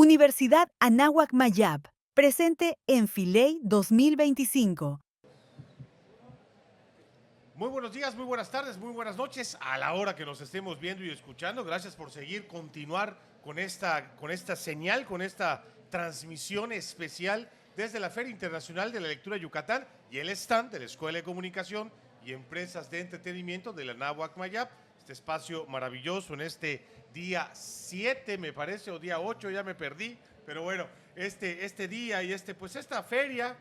Universidad Anáhuac Mayab, presente en Filey 2025. Muy buenos días, muy buenas tardes, muy buenas noches a la hora que nos estemos viendo y escuchando. Gracias por continuar con esta señal, con esta transmisión especial desde la Feria Internacional de la Lectura Yucatán y el stand de la Escuela de Comunicación y Empresas de Entretenimiento de la Anáhuac Mayab. Este espacio maravilloso en este día 7, me parece, o día 8, ya me perdí. Pero bueno, este día y esta feria,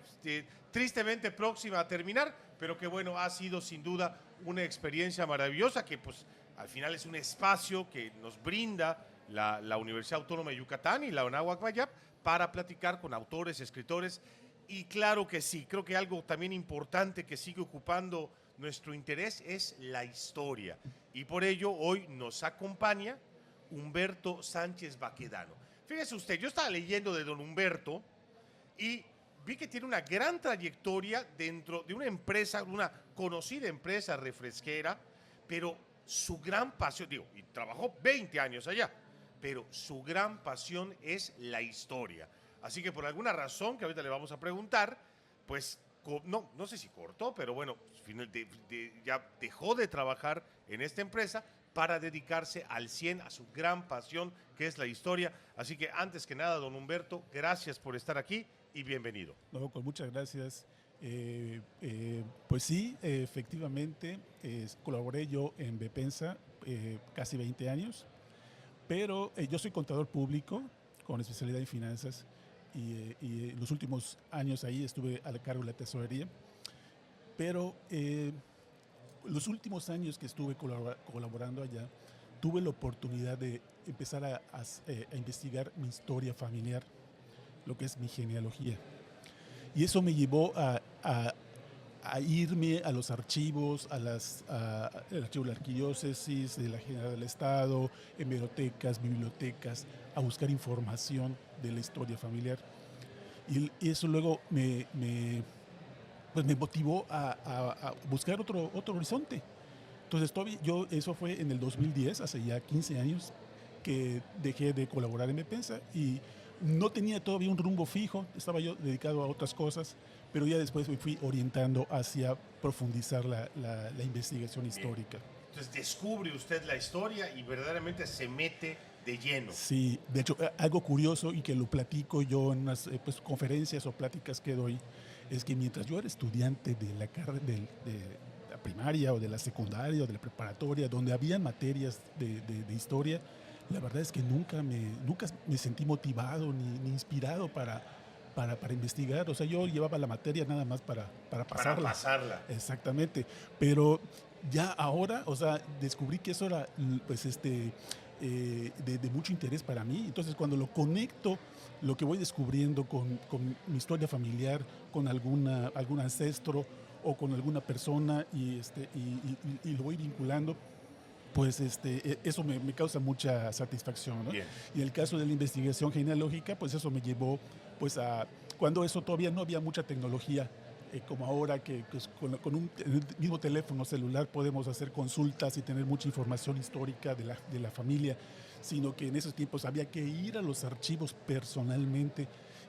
tristemente próxima a terminar, pero que bueno, ha sido sin duda una experiencia maravillosa que pues al final es un espacio que nos brinda la Universidad Autónoma de Yucatán y la Anáhuac Mayab para platicar con autores, escritores. Y claro que sí, creo que algo también importante que sigue ocupando nuestro interés es la historia. Y por ello hoy nos acompaña Humberto Sánchez Baquedano. Fíjese usted, yo estaba leyendo de don Humberto y vi que tiene una gran trayectoria dentro de una empresa, una conocida empresa refresquera, pero su gran pasión, y trabajó 20 años allá, pero su gran pasión es la historia. Así que por alguna razón que ahorita le vamos a preguntar, pues no sé si cortó, pero bueno, ya dejó de trabajar en esta empresa para dedicarse al 100 a su gran pasión que es la historia. Así que antes que nada, don Humberto, gracias por estar aquí y bienvenido. No, con muchas gracias. Pues sí, efectivamente, colaboré yo en Bepensa casi 20 años, pero yo soy contador público con especialidad en finanzas y en los últimos años ahí estuve a cargo de la tesorería, pero los últimos años que estuve colaborando allá, tuve la oportunidad de empezar a investigar mi historia familiar, lo que es mi genealogía. Y eso me llevó a irme a los archivos, al archivo de la arquidiócesis, de la General del Estado, hemerotecas, bibliotecas, a buscar información de la historia familiar. Y eso luego me motivó a buscar otro horizonte. Entonces, eso fue en el 2010, hace ya 15 años, que dejé de colaborar en Bepensa y no tenía todavía un rumbo fijo, estaba yo dedicado a otras cosas, pero ya después me fui orientando hacia profundizar la investigación histórica. Entonces descubre usted la historia y verdaderamente se mete de lleno. Sí, de hecho, algo curioso y que lo platico yo en unas conferencias o pláticas que doy, es que mientras yo era estudiante de la primaria o de la secundaria o de la preparatoria, donde había materias de historia, la verdad es que nunca me sentí motivado ni inspirado para investigar. O sea, yo llevaba la materia nada más para pasarla. Para pasarla. Exactamente. Pero ya ahora, o sea, descubrí que eso era pues de mucho interés para mí. Entonces, cuando lo conecto, lo que voy descubriendo con mi historia familiar, con algún ancestro o con alguna persona y lo voy vinculando, pues eso me causa mucha satisfacción, ¿no? Y el caso de la investigación genealógica, pues eso me llevó pues cuando eso todavía no había mucha tecnología, como ahora que pues, con el mismo teléfono celular podemos hacer consultas y tener mucha información histórica de la familia, sino que en esos tiempos había que ir a los archivos personalmente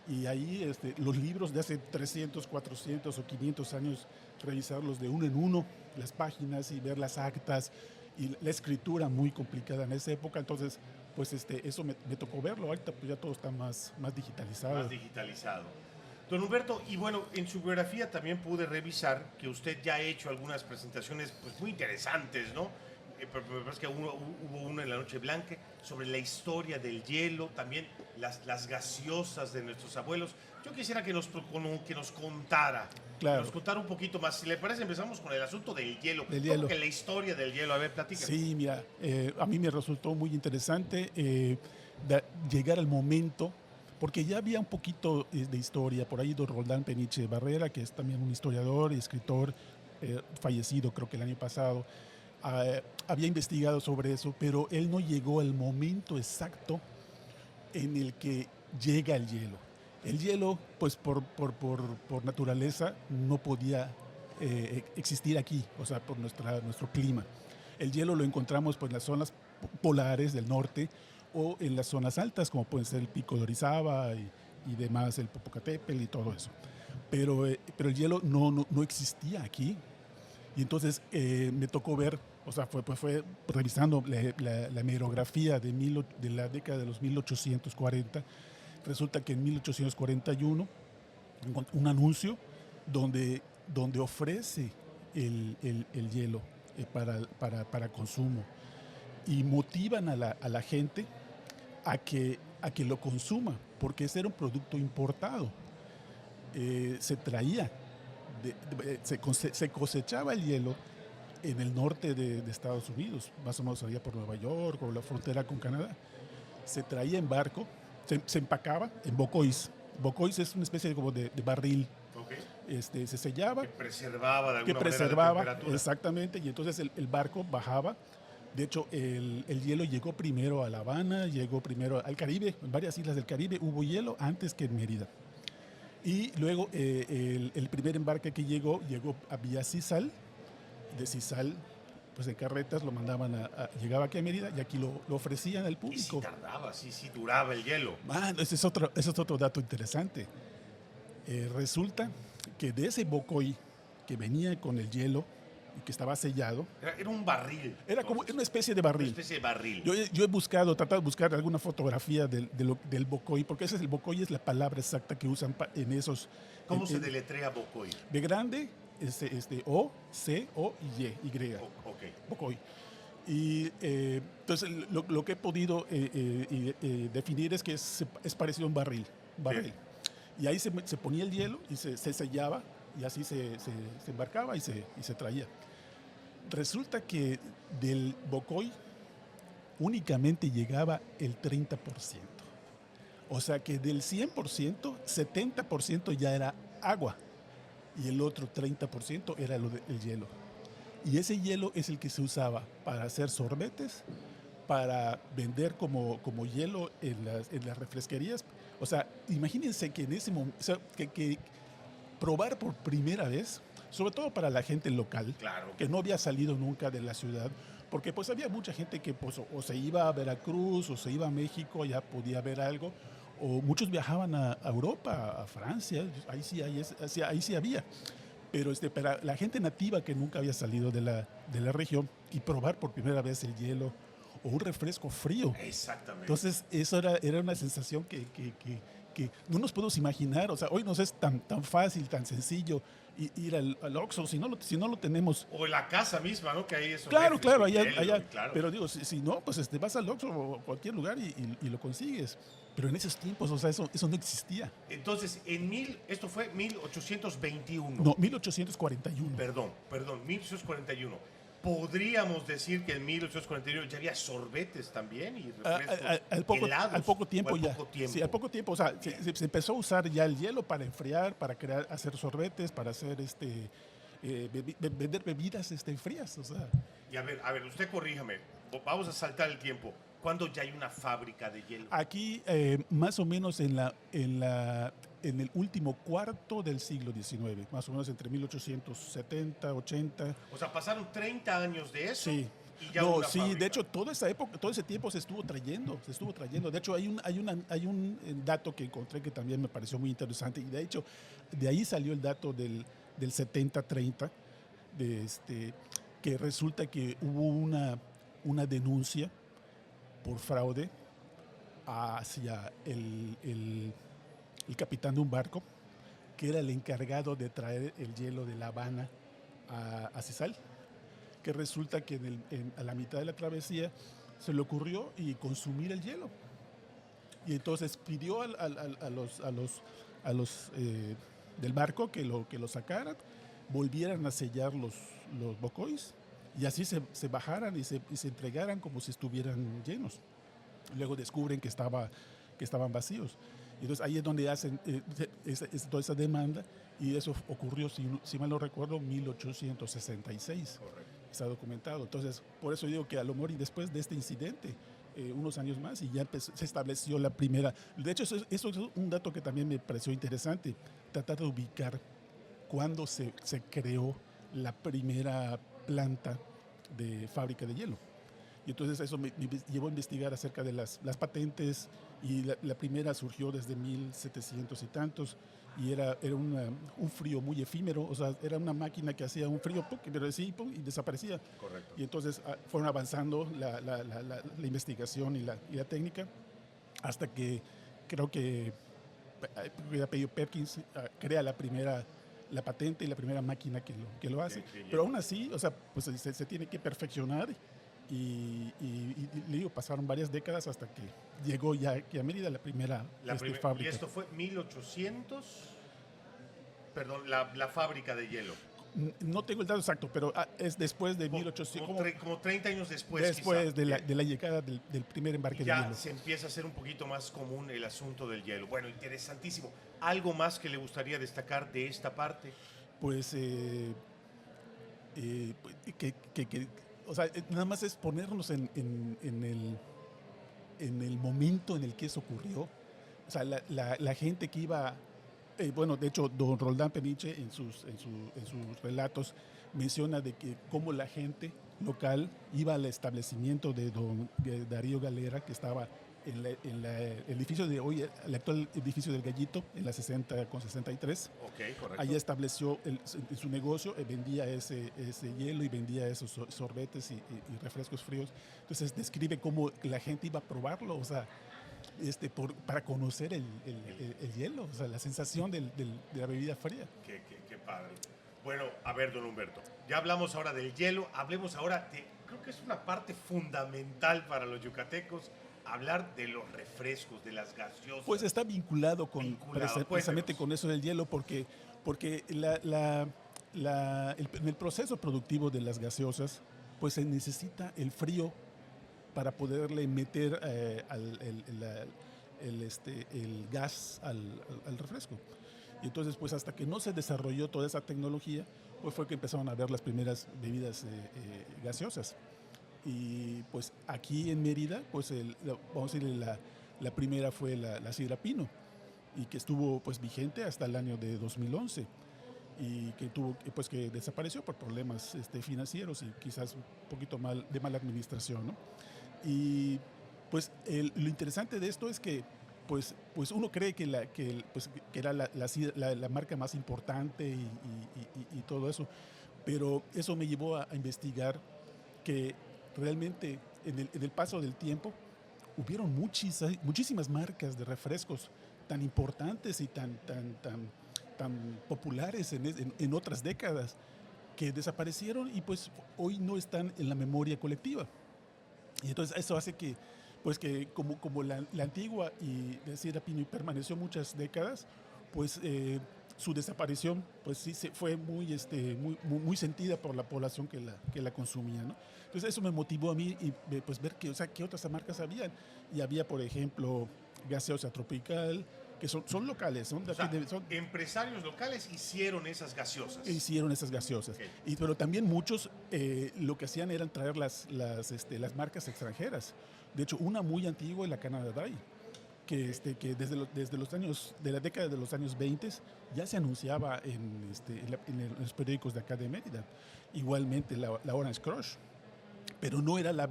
y ahí los libros de hace 300, 400 o 500 años, revisarlos de uno en uno, las páginas y ver las actas y la escritura muy complicada en esa época. Entonces, pues eso me tocó verlo. Ahorita pues ya todo está más digitalizado. Más digitalizado. Don Humberto, y bueno, en su biografía también pude revisar que usted ya ha hecho algunas presentaciones pues muy interesantes, ¿no? Me parece que hubo una en la Noche Blanca sobre la historia del hielo, también las gaseosas de nuestros abuelos. Yo quisiera que nos contara, claro, nos contara un poquito más. Si le parece, empezamos con el asunto del hielo. ¿Cómo que la historia del hielo? A ver, platícanos. Sí, mira, a mí me resultó muy interesante llegar al momento, porque ya había un poquito de historia. Por ahí don Roldán Peniche Barrera, que es también un historiador y escritor, fallecido creo que el año pasado, había investigado sobre eso, pero él no llegó al momento exacto en el que llega el hielo. El hielo, pues por naturaleza, no podía existir aquí, o sea, por nuestro clima. El hielo lo encontramos pues, en las zonas polares del norte o en las zonas altas, como pueden ser el Pico de Orizaba y demás, el Popocatépetl y todo eso. Pero el hielo no existía aquí. Y entonces me tocó ver, o sea, fue revisando la meteorografía de la década de los 1840. Resulta que en 1841 un anuncio donde ofrece el hielo para consumo y motivan a la gente a que lo consuma, porque ese era un producto importado. Se traía, se cosechaba el hielo en el norte de Estados Unidos, más o menos allá por Nueva York o la frontera con Canadá. Se traía en barco, se empacaba en bocois. Bocois es una especie como de barril. Ok. Se sellaba, Que preservaba de que alguna manera la preservaba, temperatura. exactamente, y entonces el barco bajaba. De hecho, el hielo llegó primero a La Habana, llegó primero al Caribe, en varias islas del Caribe hubo hielo antes que en Mérida. Y luego el primer embarque que llegó a Villa Sisal. De Sisal, pues en carretas lo mandaban llegaba aquí a Mérida y aquí lo ofrecían al Y si público. tardaba, sí duraba el hielo. Man, ese es otro dato interesante. Resulta que de ese bocoy que venía con el hielo y que estaba sellado, Era un barril. era como entonces, una especie de una barril. especie de barril. Yo he tratado de buscar alguna fotografía del bocoy, porque el bocoy es la palabra exacta que usan en esos. ¿Cómo se deletrea Bocoy? B grande, O, C, O y Y. Ok. Bocoy. Y entonces lo que he podido definir es que es parecido a un barril. Bien. Y ahí se ponía el hielo y se sellaba y así se embarcaba y se traía. Resulta que del Bocoy únicamente llegaba el 30%. O sea que del 100%, 70% ya era agua y el otro 30% era el hielo. Y ese hielo es el que se usaba para hacer sorbetes, para vender como hielo en las refresquerías. O sea, imagínense que en ese momento, o sea, que probar por primera vez, sobre todo para la gente local, Claro. que no había salido nunca de la ciudad, porque pues había mucha gente que pues, o se iba a Veracruz o se iba a México, ya podía ver algo, o muchos viajaban a Europa, a Francia, ahí sí había. Pero para la gente nativa que nunca había salido de la región y probar por primera vez el hielo o un refresco frío. Exactamente. Entonces, eso era una sensación que no nos podemos imaginar. O sea, hoy nos es tan fácil, tan sencillo ir al Oxxo, si no lo tenemos. O en la casa misma, ¿no? Que hay esos Claro, refres con allá. hielo, claro. Pero digo, si no, pues vas al Oxxo o a cualquier lugar y lo consigues. Pero en esos tiempos, o sea, eso no existía. Entonces, esto fue 1821. No, 1841. Perdón, 1841. Podríamos decir que en 1841 ya había sorbetes también y refrescos helados. Al poco tiempo ¿O al ya. poco tiempo? Sí, al poco tiempo. O sea, se empezó a usar ya el hielo para enfriar, para hacer sorbetes, para hacer vender bebidas frías. O sea, Y a ver, usted corríjame. Vamos a saltar el tiempo. ¿Cuándo ya hay una fábrica de hielo? aquí, más o menos en el último cuarto del siglo XIX, más o menos entre 1870, 80. O sea, pasaron 30 años de eso. Sí. Y ya hubo una Sí, fábrica. de hecho, toda esa época, todo ese tiempo se estuvo trayendo. De hecho, hay un dato que encontré que también me pareció muy interesante. Y de hecho, de ahí salió el dato del 70-30, que resulta que hubo una denuncia por fraude hacia el capitán de un barco, que era el encargado de traer el hielo de La Habana a Sisal, que resulta que a la mitad de la travesía se le ocurrió y consumir el hielo. Y entonces pidió a los del barco que lo sacaran, volvieran a sellar los bocois y así se bajaran y se entregaran como si estuvieran llenos. Luego descubren que estaban vacíos. Entonces ahí es donde hacen toda esa demanda y eso ocurrió, si mal no recuerdo, 1866. Correcto. Está documentado. Entonces, por eso digo que a lo mejor y después de este incidente, unos años más y ya se estableció la primera. De hecho, eso es un dato que también me pareció interesante, tratar de ubicar cuándo se creó la primera planta de fábrica de hielo. Y entonces eso me llevó a investigar acerca de las patentes, y la primera surgió desde 1700 y tantos, y era un frío muy efímero, o sea, era una máquina que hacía un frío, ¡puc!, pero decía, ¡pum!, y desaparecía. Correcto. Y entonces fueron avanzando la investigación y la técnica, hasta que creo que el apellido Perkins crea la patente y la primera máquina que lo hace. Pero aún así, o sea, pues se tiene que perfeccionar, y le digo, pasaron varias décadas hasta que llegó ya aquí a Mérida la primera fábrica. Y esto fue 1800, perdón, la fábrica de hielo. No tengo el dato exacto, pero es después de 1800. Como 30 años después. Después quizá. de la llegada del primer embarque de Ya hielo. se empieza a hacer un poquito más común el asunto del hielo. Bueno, interesantísimo. ¿Algo más que le gustaría destacar de esta parte? Pues o sea, nada más es ponernos en el momento en el que eso ocurrió. O sea, la gente que iba, bueno, de hecho, don Roldán Peniche en sus relatos menciona de que cómo la gente local iba al establecimiento de don Darío Galera, que estaba en el edificio de hoy, el actual edificio del Gallito, en la 60 con 63. Ok, correcto. Allí estableció su negocio, vendía ese hielo y vendía esos sorbetes y refrescos fríos. Entonces describe cómo la gente iba a probarlo, o sea, para conocer el hielo, o sea, la sensación de la bebida fría. Qué padre. Bueno, a ver, don Humberto, ya hablamos ahora del hielo, hablemos ahora creo que es una parte fundamental para los yucatecos, hablar de los refrescos, de las gaseosas. Pues está vinculado precisamente con eso del hielo, porque en el proceso productivo de las gaseosas, pues se necesita el frío para poderle meter el gas al refresco. Y entonces, pues hasta que no se desarrolló toda esa tecnología, pues fue que empezaron a ver las primeras bebidas gaseosas. Y pues aquí en Mérida, pues vamos a decirle, la primera fue la Sidra Pino, y que estuvo pues vigente hasta el año de 2011, y que desapareció por problemas financieros y quizás un poquito de mala administración, ¿no? Y pues lo interesante de esto es que pues uno cree que era la marca más importante y todo eso, pero eso me llevó a investigar que realmente en el paso del tiempo hubieron muchísimas marcas de refrescos tan importantes y tan populares en otras décadas, que desaparecieron y pues hoy no están en la memoria colectiva. Y entonces eso hace que como la antigua y la Sidra Pino permaneció muchas décadas, pues su desaparición pues sí fue muy sentida por la población que la consumía, ¿no? Entonces eso me motivó a mí pues ver qué otras marcas habían. Y había, por ejemplo, Gaseosa Tropical, que son locales. Son empresarios locales hicieron esas gaseosas. Okay. Pero también muchos lo que hacían era traer las marcas extranjeras. De hecho, una muy antigua es la Canada Dry, que desde la década de los años 20 ya se anunciaba en los periódicos de acá de Mérida. Igualmente la Orange Crush, pero no era la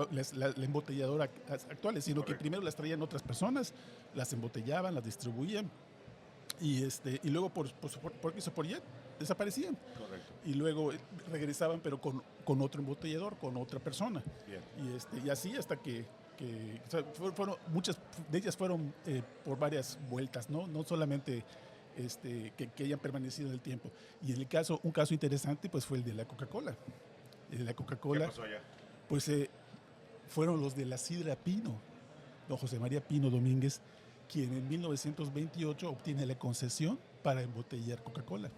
embotelladora actual, sino que primero las traían otras personas, las embotellaban, las distribuían, y luego por ya desaparecían. Correcto. Y luego regresaban, pero con otro embotellador, con otra persona. Bien. Y así hasta que o sea, muchas de ellas fueron por varias vueltas, no solamente que hayan permanecido en el tiempo. Y un caso interesante pues fue el de la Coca-Cola. El de la Coca-Cola. ¿Qué pasó allá? Pues fueron los de la Sidra Pino, don José María Pino Domínguez, quien en 1928 obtiene la concesión para embotellar Coca-Cola.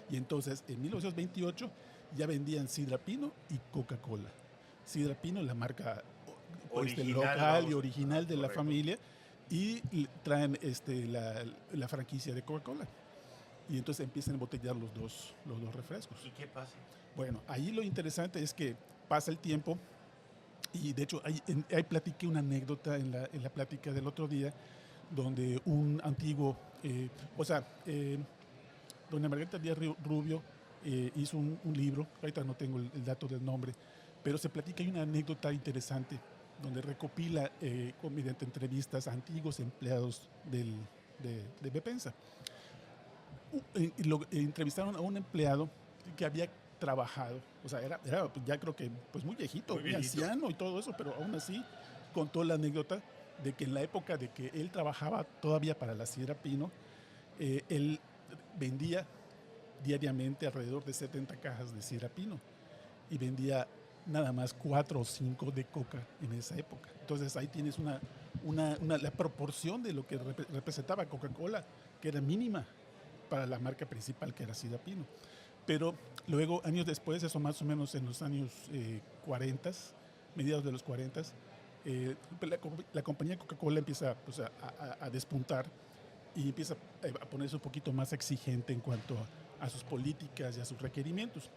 Y entonces en 1928 ya vendían Sidra Pino y Coca-Cola. Sidra Pino, la marca local y original de la familia, y traen la franquicia de Coca-Cola. Y entonces empiezan a embotellar los dos refrescos. ¿Y qué pasa? Bueno, ahí lo interesante es que pasa el tiempo, y de hecho ahí platiqué una anécdota en la plática del otro día, donde un antiguo, doña Margarita Díaz Rubio hizo un libro, ahorita no tengo el dato del nombre, pero se platica, hay una anécdota interesante donde recopila mediante entrevistas a antiguos empleados de Bepensa. Entrevistaron a un empleado que había trabajado, o sea, era ya creo que pues muy viejito, muy anciano y todo eso, pero aún así contó la anécdota de que en la época de que él trabajaba todavía para la Sidra Pino, él vendía diariamente alrededor de 70 cajas de Sidra Pino y vendía nada más 4 o 5 de coca en esa época. Entonces ahí tienes la proporción de lo que representaba Coca-Cola, que era mínima para la marca principal, que era Sidra Pino. Pero luego, años después, eso más o menos en los años 40, mediados de los 40, la compañía Coca-Cola empieza pues, a despuntar y empieza a ponerse un poquito más exigente en cuanto a sus políticas y a sus requerimientos.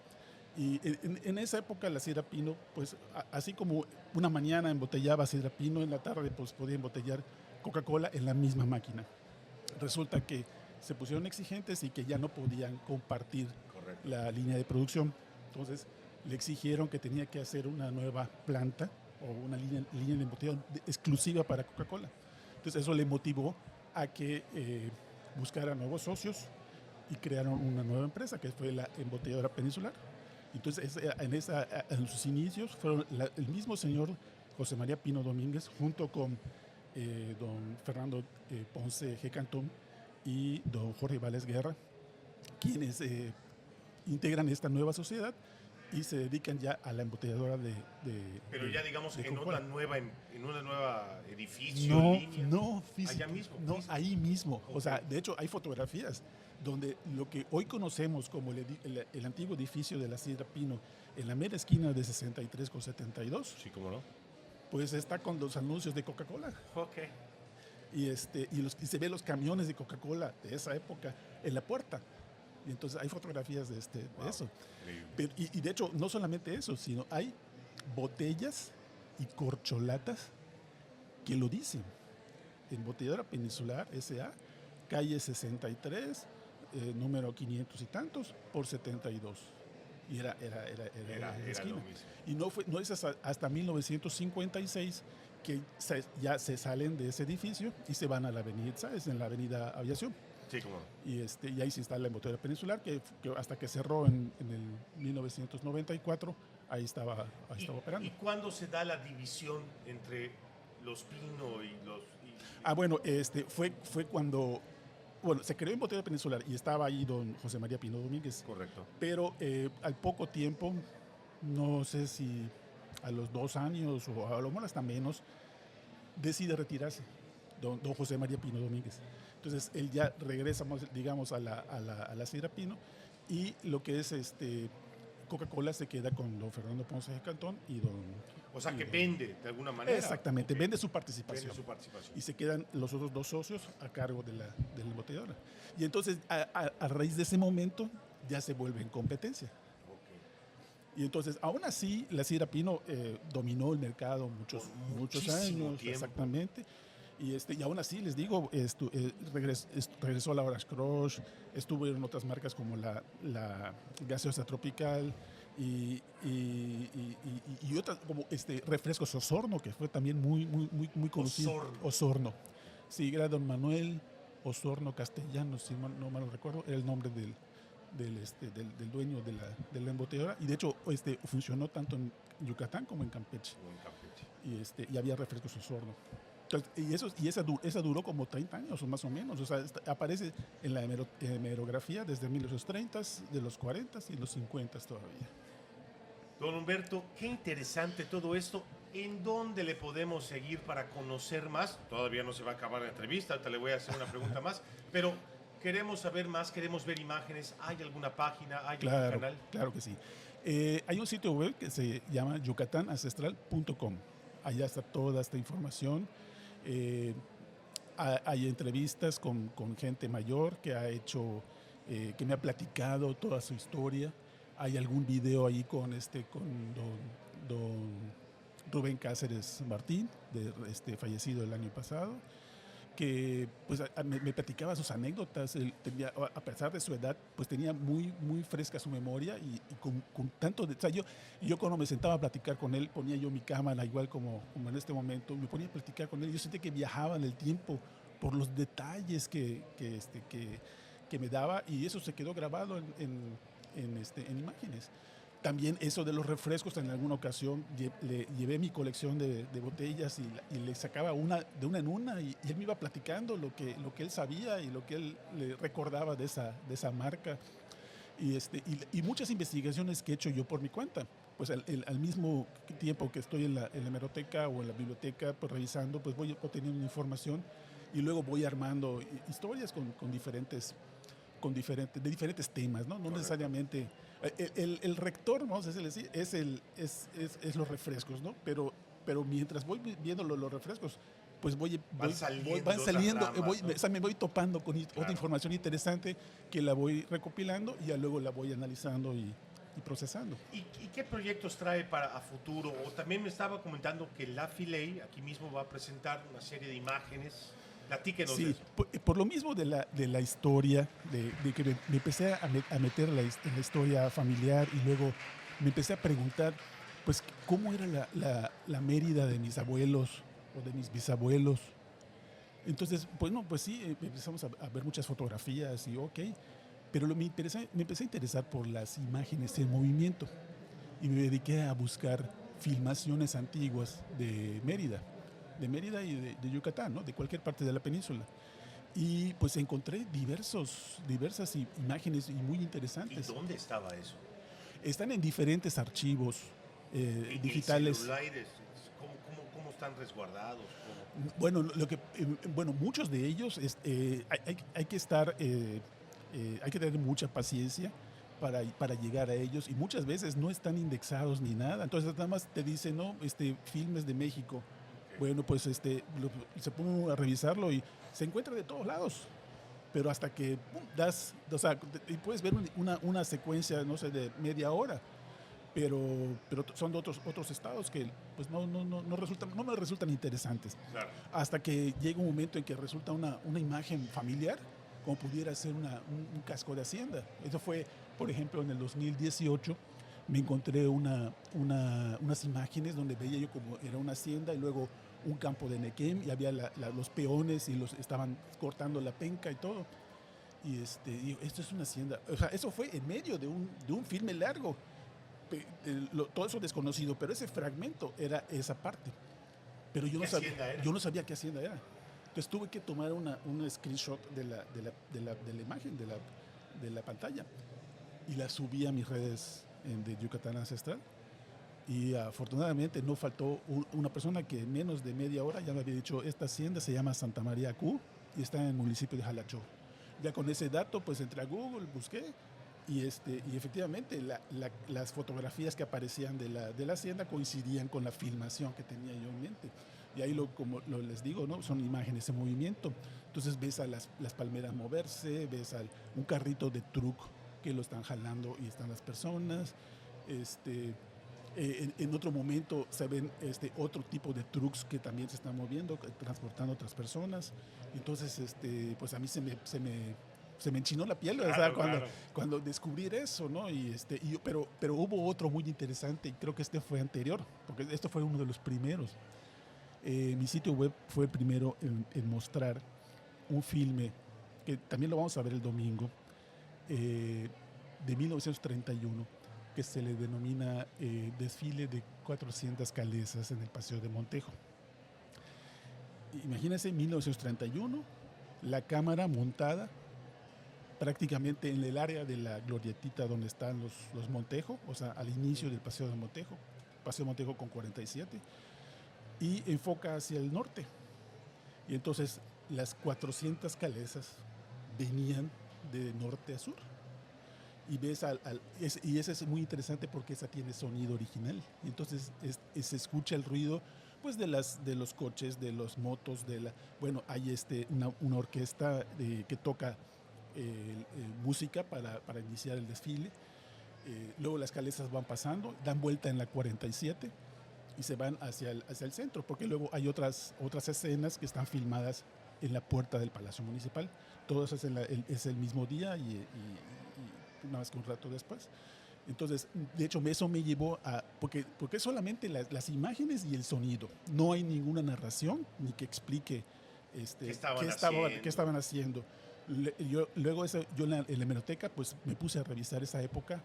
Y en esa época la Sidra Pino, pues así como una mañana embotellaba Sidra Pino, en la tarde pues podía embotellar Coca-Cola en la misma máquina. Resulta que se pusieron exigentes y que ya no podían compartir la línea de producción. Entonces le exigieron que tenía que hacer una nueva planta o una línea de embotellado exclusiva para Coca-Cola. Entonces eso le motivó a que buscara nuevos socios y crearon una nueva empresa que fue la Embotelladora Peninsular. Entonces en sus inicios fueron el mismo señor José María Pino Domínguez junto con don Fernando Ponce G. Cantón y don Jorge Vales Guerra, quienes integran esta nueva sociedad y se dedican ya a la embotelladora Pero ya digamos en una nueva edificio, línea. No, allá mismo. No, ahí mismo. Okay. O sea, de hecho hay fotografías donde lo que hoy conocemos como el antiguo edificio de la Sidra Pino, en la mera esquina de 63 con 72. Sí, cómo no. Pues está con los anuncios de Coca-Cola. Ok. Y se ven los camiones de Coca-Cola de esa época en la puerta. Y entonces hay fotografías de eso. Pero, y de hecho, no solamente eso, sino hay botellas y corcholatas que lo dicen. Embotelladora Peninsular S.A., calle 63, número 500 y tantos, por 72. Y era la esquina. Y no es hasta 1956 que ya se salen de ese edificio y se van a la avenida, ¿sabes? En la avenida Aviación. Sí, cómo no. Y ahí se instala la Embotelladora Peninsular, que hasta que cerró en el 1994, ahí estaba operando. ¿Y cuándo se da la división entre los Pino y los...? Bueno, fue cuando... Bueno, se creó Embotelladora Peninsular y estaba ahí don José María Pino Domínguez. Correcto. Pero al poco tiempo, no sé si a los 2 años o a lo mejor hasta menos, decide retirarse don José María Pino Domínguez. Entonces él ya regresa, digamos, a la Sidra Pino y lo que es Coca-Cola se queda con don Fernando Ponce de Cantón y don... O sea, que vende de alguna manera. Exactamente, okay. Vende su participación. Vende su participación. Y se quedan los otros 2 socios a cargo de la embotelladora. Y entonces, a raíz de ese momento, ya se vuelve en competencia. Okay. Y entonces, aún así, la Sidra Pino dominó el mercado muchos años. Tiempo. Exactamente. Y aún así, les digo, regresó a la Orange Crush, estuvo en otras marcas como la Gaseosa Tropical y otras como Refrescos Osorno, que fue también muy conocido. Osorno. Sí, era don Manuel Osorno Castellanos, si no mal recuerdo, era el nombre del dueño de la embotelladora. Y de hecho, funcionó tanto en Yucatán como en Campeche. Y había Refrescos Osorno. Y esa duró como 30 años o más o menos. O sea, aparece en la hemerografía desde 1930, de los 40 y los 50 todavía. Don Humberto, qué interesante todo esto. ¿En dónde le podemos seguir para conocer más? Todavía no se va a acabar la entrevista, ahorita le voy a hacer una pregunta más, pero queremos saber más, queremos ver imágenes. ¿Hay alguna página? ¿Hay algún canal? Claro que sí. Hay un sitio web que se llama yucatanancestral.com. Allá está toda esta información. Hay entrevistas con gente mayor que ha hecho, que me ha platicado toda su historia. Hay algún video ahí con don Rubén Cáceres Martín, fallecido el año pasado. que pues me platicaba sus anécdotas. Él tenía, a pesar de su edad, pues tenía muy fresca su memoria y con tanto detalle. Yo cuando me sentaba a platicar con él, ponía yo mi cámara, igual como en este momento, me ponía a platicar con él. Yo sentía que viajaba en el tiempo por los detalles que me daba, y eso se quedó grabado en imágenes. También eso de los refrescos, en alguna ocasión le llevé mi colección de botellas y le sacaba de una en una, y él me iba platicando lo que él sabía y lo que él le recordaba de esa marca. Y muchas investigaciones que he hecho yo por mi cuenta. Pues al mismo tiempo que estoy en la hemeroteca o en la biblioteca, pues revisando, pues voy obteniendo información y luego voy armando historias de diferentes temas, ¿no? No Correcto. necesariamente. El rector, vamos a decir, es los refrescos, ¿no? Pero mientras voy viendo los refrescos, pues van saliendo, ¿no? o sea, me voy topando con otra Claro. información interesante que la voy recopilando y ya luego la voy analizando y procesando. ¿Y qué proyectos trae para a futuro? O también me estaba comentando que la Filey aquí mismo va a presentar una serie de imágenes. Platíquenos de Sí, eso. por lo mismo de la historia, de que me empecé a meter en la historia familiar, y luego me empecé a preguntar, pues, cómo era la Mérida de mis abuelos o de mis bisabuelos. Entonces, bueno, pues sí, empezamos a ver muchas fotografías y ok, pero me empecé a interesar por las imágenes en movimiento y me dediqué a buscar filmaciones antiguas de Mérida y de Yucatán, ¿no? De cualquier parte de la península. Y pues encontré diversas imágenes y muy ¿Y interesantes. dónde estaba eso? Están en diferentes archivos ¿En digitales. celulares? ¿Cómo están resguardados? ¿Cómo? Bueno, muchos de ellos hay que estar, hay que tener mucha paciencia para llegar a ellos, y muchas veces no están indexados ni nada. Entonces nada más te dicen, no, filmes de México. Bueno, pues se pone uno a revisarlo y se encuentra de todos lados. Pero hasta que pum, o sea, y puedes ver una secuencia, no sé, de media hora, pero son de otros estados que pues no me resultan interesantes. Claro. Hasta que llega un momento en que resulta una imagen familiar, como pudiera ser un casco de hacienda. Eso fue, por ejemplo, en el 2018, me encontré unas imágenes donde veía yo como era una hacienda y luego un campo de nequén, y había los peones y estaban cortando la penca y todo. Y digo, esto es una hacienda. O sea, eso fue en medio de un filme largo. Todo eso desconocido, pero ese fragmento era esa parte. Pero yo ¿Qué no sabía, hacienda era? yo no sabía qué hacienda era. Entonces tuve que tomar un screenshot de la imagen, de la pantalla, y la subí a mis redes de Yucatán Ancestral. Y afortunadamente no faltó una persona que en menos de media hora ya me había dicho, esta hacienda se llama Santa María Q y está en el municipio de Jalachó. Ya con ese dato, pues entré a Google, busqué, y efectivamente las fotografías que aparecían de la hacienda coincidían con la filmación que tenía yo en mente. Y ahí, como les digo, ¿no? Son imágenes en movimiento. Entonces ves a las palmeras moverse, ves un carrito de truck que lo están jalando y están las personas. En otro momento se ven otro tipo de trucks que también se están moviendo, transportando a otras personas. Entonces, pues a mí se me enchinó la piel, Claro, o sea, claro. cuando descubrir eso, ¿no? Pero hubo otro muy interesante, y creo que este fue anterior, porque esto fue uno de los primeros. Mi sitio web fue el primero en mostrar un filme, que también lo vamos a ver el domingo, de 1931, que se le denomina Desfile de 400 calesas en el Paseo de Montejo. Imagínense, 1931, la cámara montada prácticamente en el área de la glorietita donde están los Montejo, o sea, al inicio del Paseo de Montejo con 47, y enfoca hacia el norte. Y entonces las 400 calesas venían de norte a sur. Y ves y ese es muy interesante porque esa tiene sonido original. Y entonces se escucha el ruido, pues, de los coches, de los motos, bueno, hay una orquesta que toca música para iniciar el desfile. Luego las calesas van pasando, dan vuelta en la 47 y se van hacia el centro, porque luego hay otras escenas que están filmadas en la puerta del Palacio Municipal. Todo eso es el mismo día y una vez que un rato después. Entonces, de hecho, eso me llevó a... Porque es solamente las imágenes y el sonido. No hay ninguna narración ni que explique qué estaban haciendo. Luego yo en la hemeroteca pues me puse a revisar esa época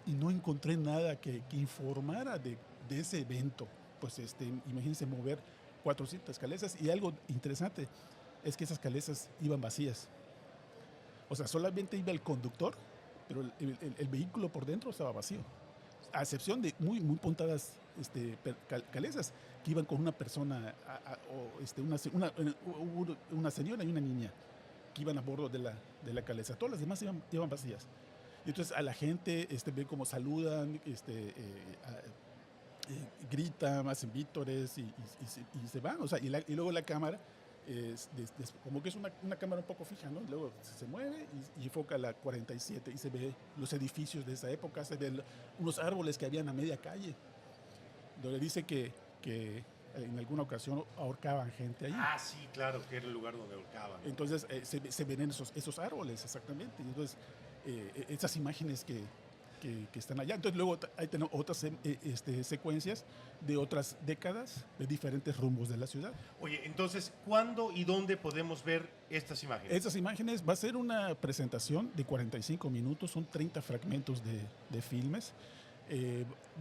y no encontré nada que informara de ese evento. Pues imagínense mover 400 calesas, y algo interesante es que esas calesas iban vacías. O sea, solamente iba el conductor, pero el vehículo por dentro estaba vacío. A excepción de muy puntadas calesas que iban con una persona, una señora y una niña que iban a bordo de la calesa. Todas las demás iban vacías. Y entonces a la gente ve cómo saludan, gritan, hacen vítores y se van. O sea, y luego la cámara, como que es una cámara un poco fija, ¿no? Luego se mueve y enfoca la 47 y se ve los edificios de esa época, se ven unos árboles que habían a media calle, donde dice que en alguna ocasión ahorcaban gente ahí. Ah, sí, claro, que era el lugar donde ahorcaban. Entonces se ven esos árboles, exactamente. Y entonces esas imágenes que están allá. Entonces luego hay otras secuencias de otras décadas, de diferentes rumbos de la ciudad. Oye, entonces, ¿cuándo y dónde podemos ver estas imágenes? Estas imágenes va a ser una presentación de 45 minutos, son 30 fragmentos de filmes.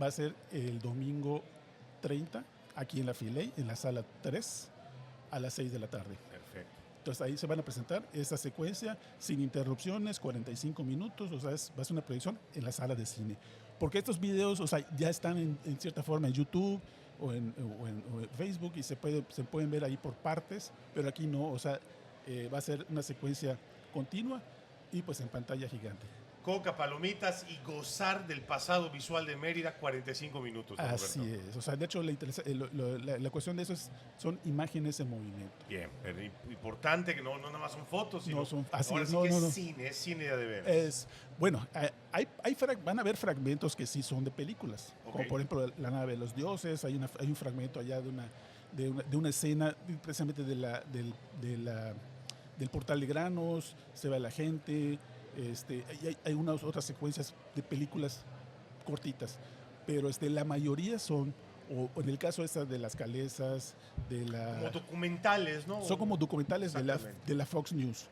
Va a ser el domingo 30, aquí en la Filey, en la sala 3, a las 6 de la tarde. Perfecto. Entonces ahí se van a presentar esa secuencia sin interrupciones, 45 minutos, o sea, va a ser una proyección en la sala de cine. Porque estos videos, o sea, ya están en cierta forma en YouTube o en Facebook y se pueden ver ahí por partes, pero aquí no, o sea, va a ser una secuencia continua y pues en pantalla gigante. Coca, palomitas y gozar del pasado visual de Mérida, 45 minutos. Así es. O sea, de hecho, la cuestión de eso son imágenes en movimiento. Bien, pero importante que no nada más son fotos, sino no son, así ahora es, sí no, que no, es cine de veras. Bueno, van a haber fragmentos que sí son de películas, como por ejemplo La nave de los dioses. Hay un fragmento allá de una escena precisamente del portal de granos, se ve la gente. Hay unas otras secuencias de películas cortitas, pero la mayoría son, o en el caso de las calesas, como documentales, ¿no? Son como documentales de la Fox News.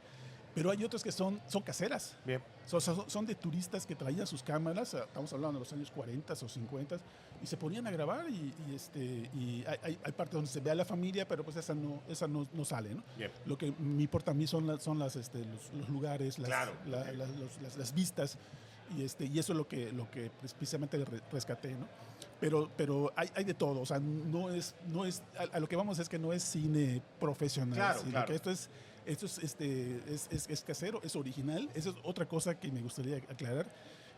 Pero hay otras que son caseras. Bien. Son de turistas que traían sus cámaras, estamos hablando de los años 40 o 50, y se ponían a grabar y hay partes donde se ve a la familia, pero pues esa no sale, ¿no? Bien. Lo que me importa a mí son los lugares, las vistas, y eso es lo que precisamente rescaté, ¿no? Pero hay de todo, o sea, no es a lo que vamos es que no es cine profesional, sino que esto es casero, es original. Esa es otra cosa que me gustaría aclarar,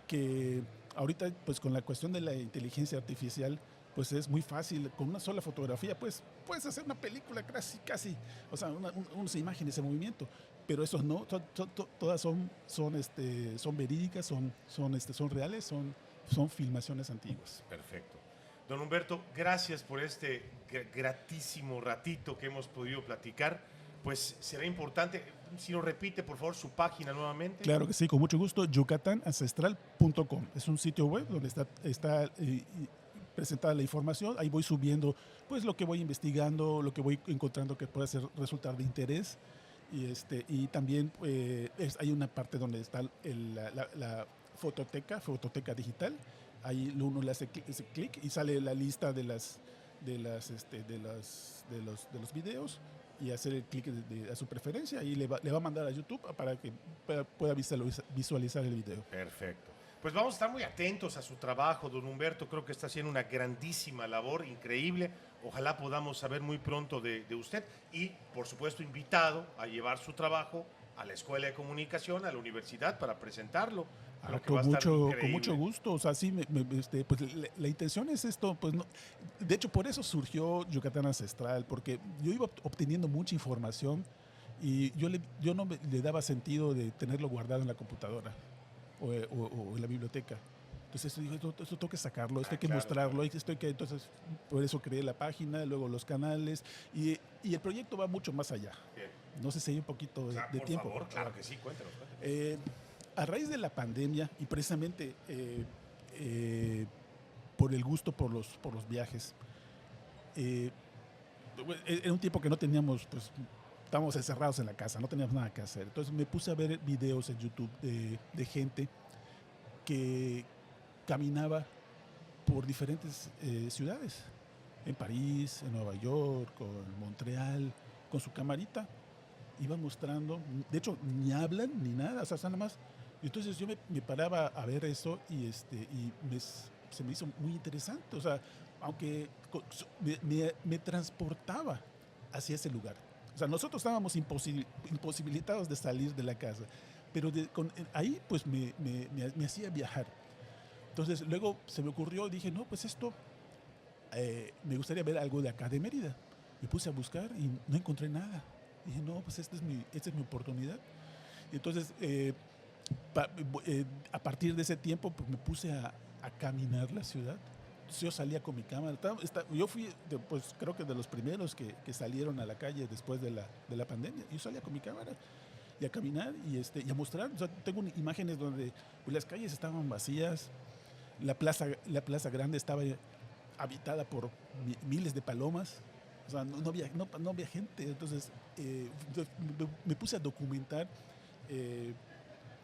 que ahorita pues con la cuestión de la inteligencia artificial pues es muy fácil, con una sola fotografía pues puedes hacer una película casi, o sea, unas imágenes en movimiento, pero esos no, todas son verídicas, son reales, son filmaciones antiguas. Perfecto. Don Humberto, gracias por este gratísimo ratito que hemos podido platicar. Pues será importante, si nos repite por favor su página nuevamente. Claro que sí, con mucho gusto, yucatanancestral.com. Es un sitio web donde está presentada la información. Ahí voy subiendo pues lo que voy investigando, lo que voy encontrando que puede resultar de interés. Y también hay una parte donde está la fototeca digital. Ahí uno le hace clic y sale la lista de los videos, y hacer el clic a su preferencia y le va a mandar a YouTube para que pueda visualizar el video. Perfecto. Pues vamos a estar muy atentos a su trabajo, don Humberto. Creo que está haciendo una grandísima labor, increíble. Ojalá podamos saber muy pronto de usted y, por supuesto, invitado a llevar su trabajo a la Escuela de Comunicación, a la universidad, para presentarlo. Con mucho gusto, o sea, sí, pues la intención es esto, pues no, de hecho por eso surgió Yucatán Ancestral, porque yo iba obteniendo mucha información y yo no le daba sentido de tenerlo guardado en la computadora o en la biblioteca. Entonces dije, esto tengo que sacarlo, esto Ah, hay que claro, mostrarlo, claro. entonces por eso creé la página, luego los canales y el proyecto va mucho más allá. Bien. No sé si hay un poquito O sea, de por tiempo. favor, claro que sí, cuéntanos, cuéntanos. Eh, a raíz de la pandemia y precisamente eh, por el gusto por los viajes, eh, era un tiempo que no teníamos, pues, estábamos encerrados en la casa, no teníamos nada que hacer. Entonces me puse a ver videos en YouTube de gente que caminaba por diferentes ciudades, en París, en Nueva York, en Montreal, con su camarita, iban mostrando, de hecho ni hablan ni nada, o sea, nada más. Entonces yo me paraba a ver eso se me hizo muy interesante, o sea, aunque me transportaba hacia ese lugar. O sea, nosotros estábamos imposibilitados de salir de la casa, pero ahí pues me hacía viajar. Entonces luego se me ocurrió, dije, no, pues esto, me gustaría ver algo de acá de Mérida. Me puse a buscar y no encontré nada. Dije, no, pues esta es mi oportunidad. Entonces, pa- a partir de ese tiempo, pues me puse a caminar la ciudad. Entonces, yo salía con mi cámara. Yo fui, pues creo que de los primeros que salieron a la calle después de la pandemia. Yo salía con mi cámara y a caminar y a mostrar. O sea, tengo imágenes donde pues, las calles estaban vacías, la plaza grande estaba habitada por miles de palomas. O sea, no había gente. Entonces, me puse a documentar eh,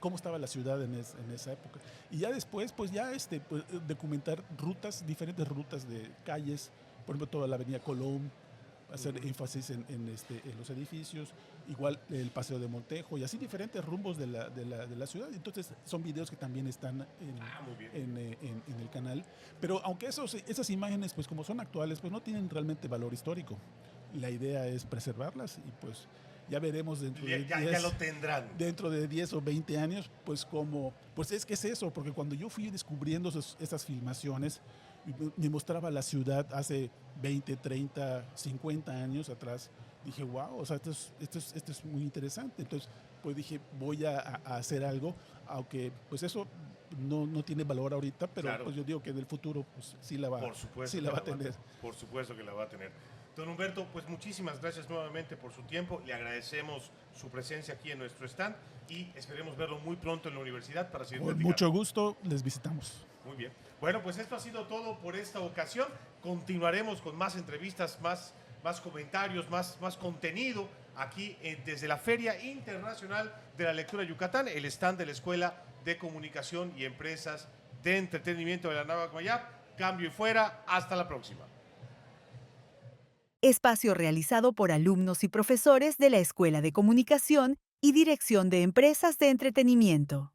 cómo estaba la ciudad en esa época. Y ya después, pues ya pues, documentar diferentes rutas de calles, por ejemplo, toda la avenida Colón, hacer énfasis en los edificios, igual el Paseo de Montejo y así diferentes rumbos de la ciudad. Entonces son videos que también están Ah, muy bien. en el canal. Pero aunque esas imágenes, pues como son actuales, pues no tienen realmente valor histórico. La idea es preservarlas y pues ya veremos Ya lo tendrán. dentro de 10 o 20 años, pues como, pues es que es eso, porque cuando yo fui descubriendo esas filmaciones, me mostraba la ciudad hace 20, 30, 50 años atrás, dije, wow, o sea, esto es muy interesante. Entonces, pues dije, voy a hacer algo, aunque pues eso no tiene valor ahorita, pero Claro. pues yo digo que en el futuro pues, Por supuesto sí que la va a tener. por supuesto que la va a tener. Don Humberto, pues muchísimas gracias nuevamente por su tiempo. Le agradecemos su presencia aquí en nuestro stand y esperemos verlo muy pronto en la universidad para seguir Con platicando. mucho gusto les visitamos. Muy bien. Bueno, pues esto ha sido todo por esta ocasión. Continuaremos con más entrevistas, más comentarios, más contenido aquí desde la Feria Internacional de la Lectura Yucatán, el stand de la Escuela de Comunicación y Empresas de Entretenimiento de la Náhuac Mayab. Cambio y fuera. Hasta la próxima. Espacio realizado por alumnos y profesores de la Escuela de Comunicación y Dirección de Empresas de Entretenimiento.